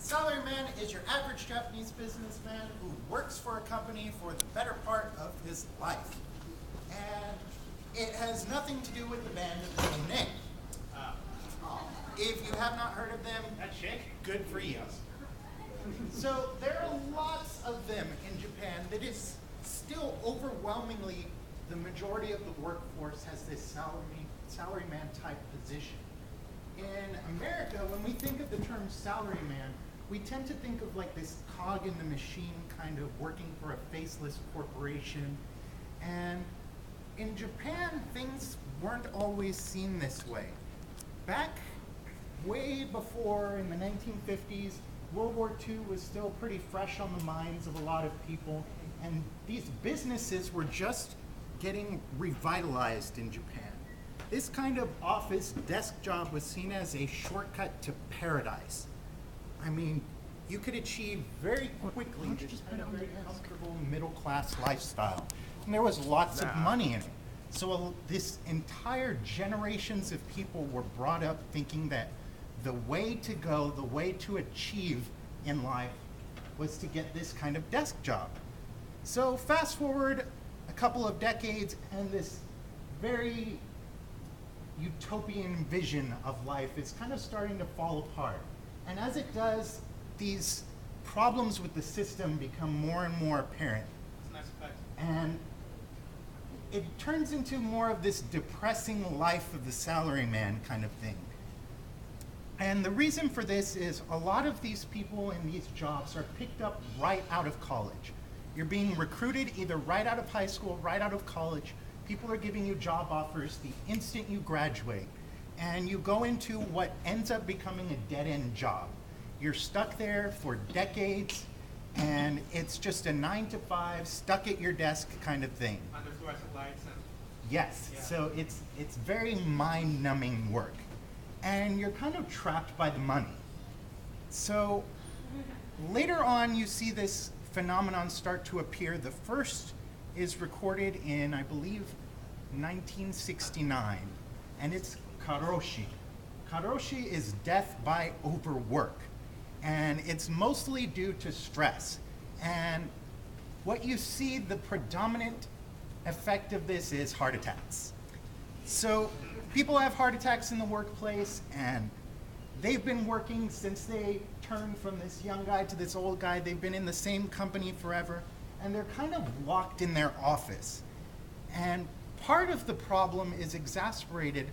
Salaryman is your average Japanese businessman who works for a company for the better part of his life. And it has nothing to do with the band of the same name. If you have not heard of them, That chick? good for you. So there are lots of them in Japan that is still overwhelmingly the majority of the workforce has this salaryman type position. In America, when we think of the term salaryman, we tend to think of like this cog in the machine kind of working for a faceless corporation. And in Japan, things weren't always seen this way. Back way before in the 1950s, World War II was still pretty fresh on the minds of a lot of people, and these businesses were just getting revitalized in Japan. This kind of office desk job was seen as a shortcut to paradise. I mean, you could achieve very quickly this kind of very comfortable middle-class lifestyle, and there was lots of money in it. So this entire generations of people were brought up thinking that the way to go, the way to achieve in life was to get this kind of desk job. So fast forward a couple of decades and this very utopian vision of life is kind of starting to fall apart. And as it does, these problems with the system become more and more apparent. That's a nice effect. And it turns into more of this depressing life of the salaryman kind of thing. And the reason for this is a lot of these people in these jobs are picked up right out of college. You're being recruited either right out of high school, right out of college. People are giving you job offers the instant you graduate. And you go into what ends up becoming a dead-end job. You're stuck there for decades, and it's just a 9-to-5, stuck at your desk kind of thing. Under fluorescent lights and Yes, Yeah. so it's very mind-numbing work. And you're kind of trapped by the money. So later on, you see this phenomenon start to appear. The first is recorded in, I believe, 1969, and it's karoshi. Karoshi is death by overwork, and it's mostly due to stress. And what you see, the predominant effect of this is heart attacks. So people have heart attacks in the workplace, and they've been working since they turned from this young guy to this old guy. They've been in the same company forever, and they're kind of locked in their office. And part of the problem is exacerbated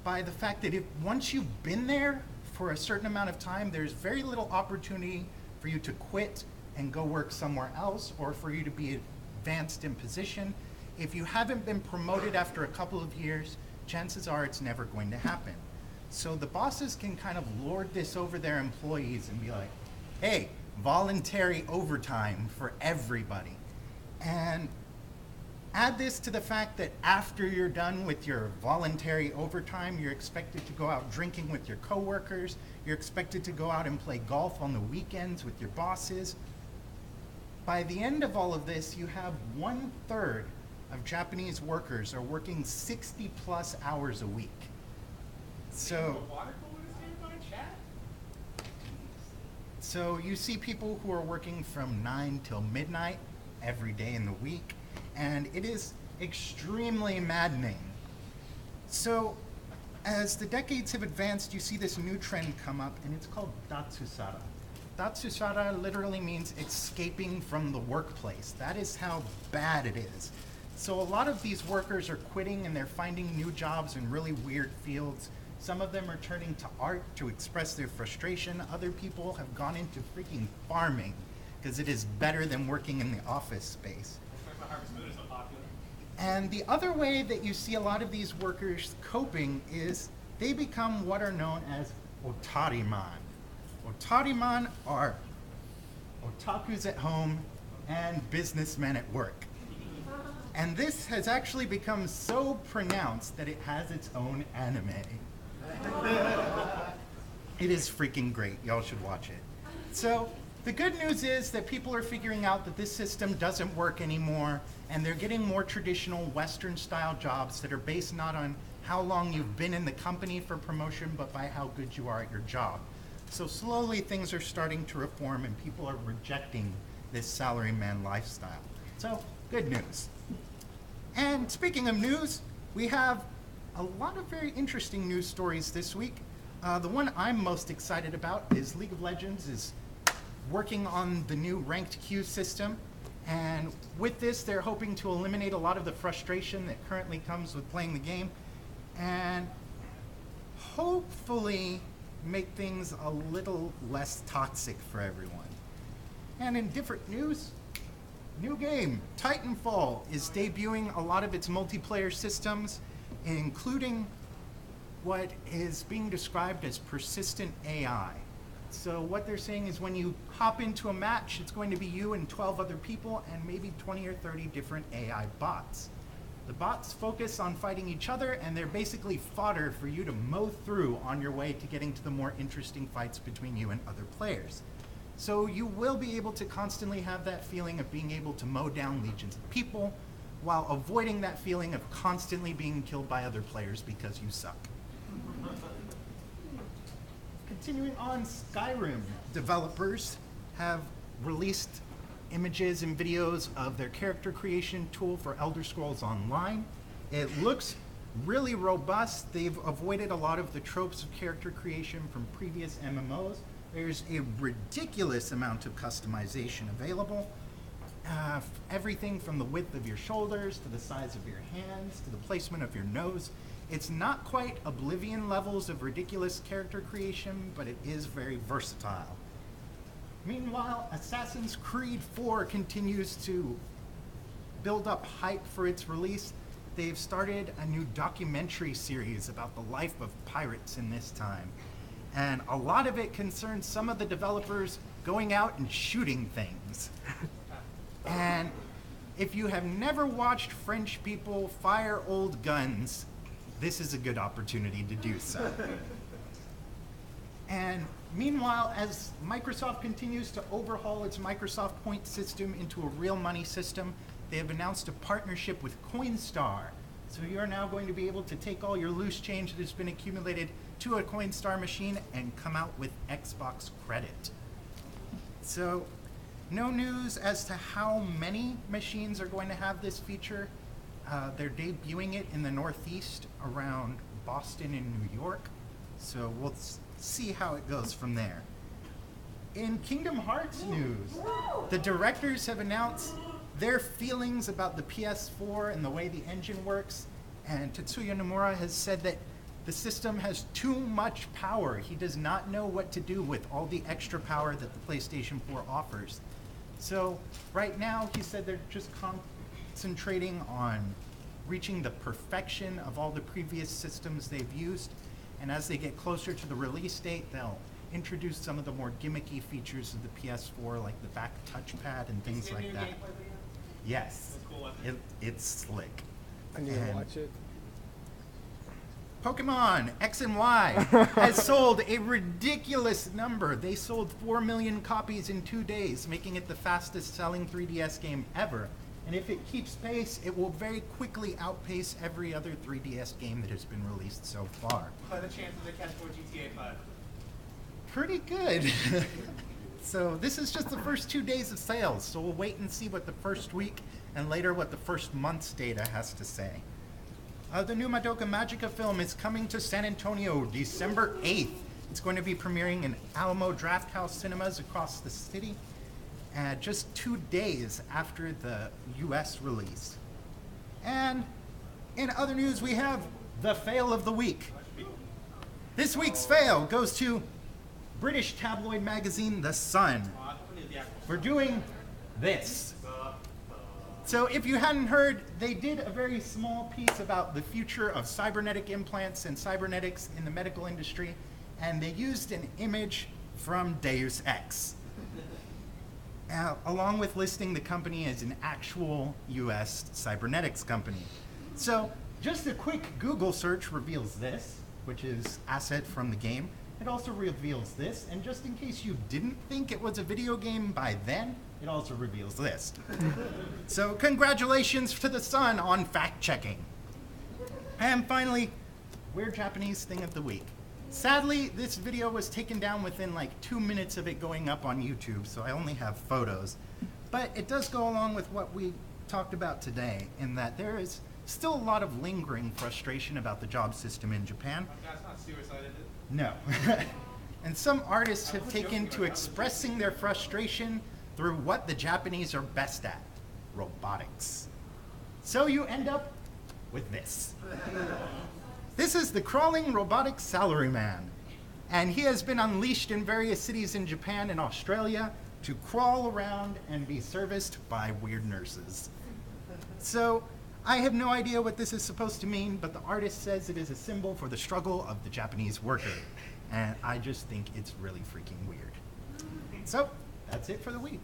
by the fact that once you've been there for a certain amount of time, there's very little opportunity for you to quit and go work somewhere else, or for you to be advanced in position. If you haven't been promoted after a couple of years, chances are it's never going to happen. So the bosses can kind of lord this over their employees and be like, hey, voluntary overtime for everybody. And add this to the fact that after you're done with your voluntary overtime, you're expected to go out drinking with your coworkers, you're expected to go out and play golf on the weekends with your bosses. By the end of all of this, you have 1/3 of Japanese workers are working 60 plus hours a week. So, water cooler standby chat? so you see people who are working from 9 till midnight every day in the week, and it is extremely maddening. So as the decades have advanced, you see this new trend come up, and it's called datsusara. Datsusara literally means escaping from the workplace. That is how bad it is. So a lot of these workers are quitting, and they're finding new jobs in really weird fields. Some of them are turning to art to express their frustration. Other people have gone into freaking farming because it is better than working in the office space. That's why Harvest Moon is so popular. And the other way that you see a lot of these workers coping is they become what are known as otariman. Otariman are otakus at home and businessmen at work. And this has actually become so pronounced that it has its own anime. It is freaking great. Y'all should watch it. So the good news is that people are figuring out that this system doesn't work anymore, and they're getting more traditional Western style jobs that are based not on how long you've been in the company for promotion, but by how good you are at your job. So slowly things are starting to reform and people are rejecting this salaryman lifestyle. So good news. And speaking of news, we have a lot of very interesting news stories this week. The one I'm most excited about is League of Legends is working on the new ranked queue system. And with this, they're hoping to eliminate a lot of the frustration that currently comes with playing the game and hopefully make things a little less toxic for everyone. And in different news, new game, Titanfall, is debuting a lot of its multiplayer systems, including what is being described as persistent AI. So what they're saying is when you hop into a match, it's going to be you and 12 other people and maybe 20 or 30 different AI bots. The bots focus on fighting each other, and they're basically fodder for you to mow through on your way to getting to the more interesting fights between you and other players. So you will be able to constantly have that feeling of being able to mow down legions of people while avoiding that feeling of constantly being killed by other players because you suck. Continuing on, Skyrim developers have released images and videos of their character creation tool for Elder Scrolls Online. It looks really robust. They've avoided a lot of the tropes of character creation from previous MMOs. There's a ridiculous amount of customization available. Everything from the width of your shoulders to the size of your hands to the placement of your nose. It's not quite Oblivion levels of ridiculous character creation, but it is very versatile. Meanwhile, Assassin's Creed 4 continues to build up hype for its release. They've started a new documentary series about the life of pirates in this time. And a lot of it concerns some of the developers going out and shooting things. And if you have never watched French people fire old guns, this is a good opportunity to do so. And meanwhile, as Microsoft continues to overhaul its Microsoft Points system into a real money system, they have announced a partnership with Coinstar. So you're now going to be able to take all your loose change that has been accumulated to a Coinstar machine and come out with Xbox credit. So no news as to how many machines are going to have this feature. They're debuting it in the Northeast around Boston and New York. So we'll see how it goes from there. In Kingdom Hearts news, the directors have announced their feelings about the PS4 and the way the engine works, and Tetsuya Nomura has said that the system has too much power. He does not know what to do with all the extra power that the PlayStation 4 offers. So right now, he said they're just concentrating on reaching the perfection of all the previous systems they've used, and as they get closer to the release date, they'll introduce some of the more gimmicky features of the PS4, like the back touchpad and things like that. Yes, it's slick. I need to watch it. Pokemon X and Y has sold a ridiculous number. They sold 4 million copies in 2 days, making it the fastest selling 3DS game ever. And if it keeps pace, it will very quickly outpace every other 3DS game that has been released so far. What are the chances they catch more GTA 5? Pretty good. So this is just the first 2 days of sales, so we'll wait and see what the first week and later what the first month's data has to say. The new Madoka Magica film is coming to San Antonio December 8th. It's going to be premiering in Alamo Drafthouse cinemas across the city, just 2 days after the US release. And in other news, we have the fail of the week. This week's fail goes to British tabloid magazine The Sun for doing this. So if you hadn't heard, they did a very small piece about the future of cybernetic implants and cybernetics in the medical industry, and they used an image from Deus Ex, along with listing the company as an actual US cybernetics company. So just a quick Google search reveals this, which is asset from the game. It also reveals this, and just in case you didn't think it was a video game by then, it also reveals this. So congratulations to The Sun on fact-checking. And finally, Weird Japanese Thing of the Week. Sadly, this video was taken down within like 2 minutes of it going up on YouTube, so I only have photos. But it does go along with what we talked about today, in that there is still a lot of lingering frustration about the job system in Japan. That's not suicide, is it? No. And some artists have taken to expressing their frustration through what the Japanese are best at, robotics. So you end up with this. This is the crawling robotic salaryman, and he has been unleashed in various cities in Japan and Australia to crawl around and be serviced by weird nurses. So I have no idea what this is supposed to mean, but the artist says it is a symbol for the struggle of the Japanese worker, and I just think it's really freaking weird. So that's it for the week.